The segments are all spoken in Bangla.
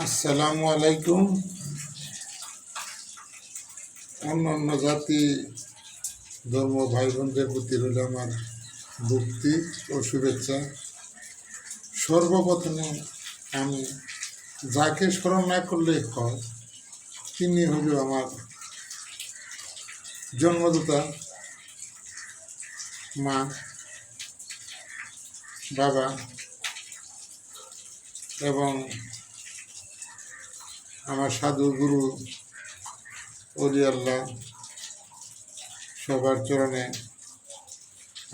আসসালামু আলাইকুম। অন্যান্য জাতি ধর্ম ভাই বোনদের প্রতি রইল আমার ভক্তি ও শুভেচ্ছা। সর্বপ্রথমে আমি যাকে স্মরণ না করলে হয় তিনি হইল আমার জন্মদাতা মা, বাবা এবং আমার সাধু গুরু অলি আল্লাহ সবার চরণে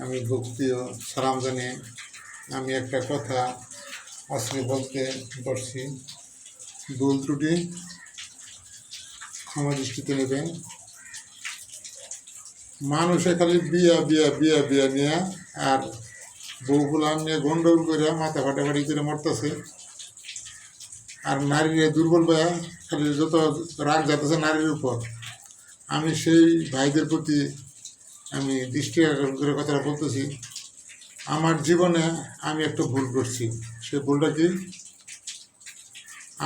আমি ভক্তি ও সালাম জানিয়ে আমি একটা কথা আজকে বলতে পারছি। ভুল ত্রুটি ক্ষমা দৃষ্টিতে নেবেন। মানুষে খালি বিয়া বিয়া বিয়া বিয়া নিয়ে আর বউগুলা নিয়ে গন্ডগোল করে মাথা ফাটাফাটি করে মরতেছে, আর নারীরা দুর্বল পায়া খালি যত রাগ যাতেছে নারীর উপর। আমি সেই ভাইদের প্রতি আমি দৃষ্টি আকর্ষণ করে কথাটা বলতেছি। আমার জীবনে আমি একটা ভুল করছি। সে ভুলটা কি?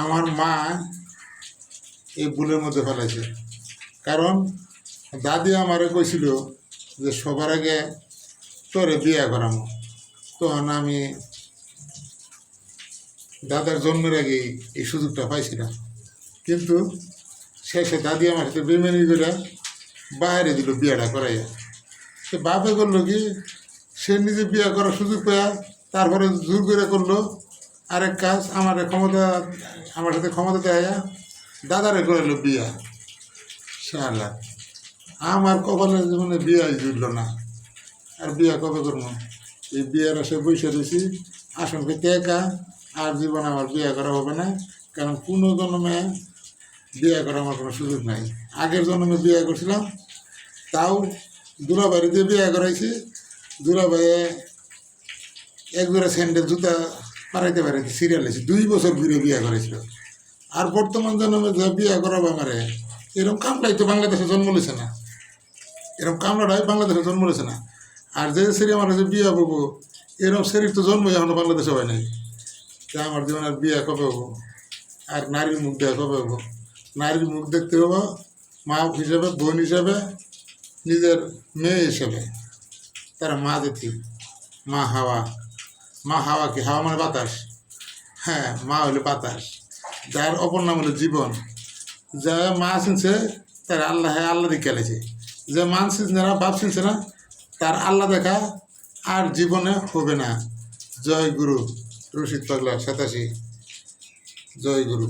আমার মা এই ভুলের মধ্যে ফেলেছে। কারণ দাদি আমারে কইছিল যে সবার আগে তোরে বিয়া করামো। তখন আমি দাদার জন্মের আগে এই সুযোগটা পাইছিলাম, কিন্তু শেষে দাদি আমার সাথে বেমানি করে বাইরে দিল বিয়াটা করাইয়া। সে বাপে করলো কি, সে নিজে বিয়া করার সুযোগ পায়া তারপরে জোর করে করলো আরেক কাজ, আমার সাথে ক্ষমতা দেয়া দাদারে করাইলো বিয়া। শালা আমার কপালে জীবনে বিয়াই জুটলো না। আর বিয়া কবে করবো? এই বিয়ার আসে বসে রয়েছি আসন পেতে একা। আর জীবন আমার বিয়ে করা হবে না, কারণ কোনো জন্মে বিয়ে করা আমার কোনো সুযোগ নাই। আগের জন্মে বিয়ে করছিলাম, তাও দুলাবাড়ি দিয়ে বিয়ে করাইছি। দুলাবাইয়ে এক জোড়া স্যান্ডেল জুতা পারাইতে সিরিয়াল লেছি 2 বছর ঘুরে বিয়ে করেছিল। আর বর্তমান জন্মে যে বিয়ে করাবো আমারে, এরকম কামড়াই তো বাংলাদেশে জন্ম লেছে না, এরকম কামড়াটাই বাংলাদেশে জন্ম লেছে না। আর যে সেরি আমার কাছে বিয়ে পাবো, এরকম সেরির তো জন্মই এখনো বাংলাদেশে হয় নাই। তা আমার জীবন আর বিয়ে কবে হবো? আর নারীর মুখ দেখা কবে হবো? নারীর মুখ দেখতে হবো মা হিসাবে, বোন হিসাবে, নিজের মেয়ে হিসাবে। তারা মা দেখি, মা হাওয়া। মা হাওয়া কি? হাওয়া মানে বাতাস। হ্যাঁ, মা হলো বাতাস, যার অপর নাম হলো জীবন। যা মা চিনছে তার আল্লাহ, হ্যাঁ আল্লাহ দেখে গেলেছে। যে মান চিনছে না, বাপ চিনছে না, তার আল্লাহ দেখা আর জীবনে হবে না। জয় গুরু। রশিদ পাগলা 87। জয় গুরু।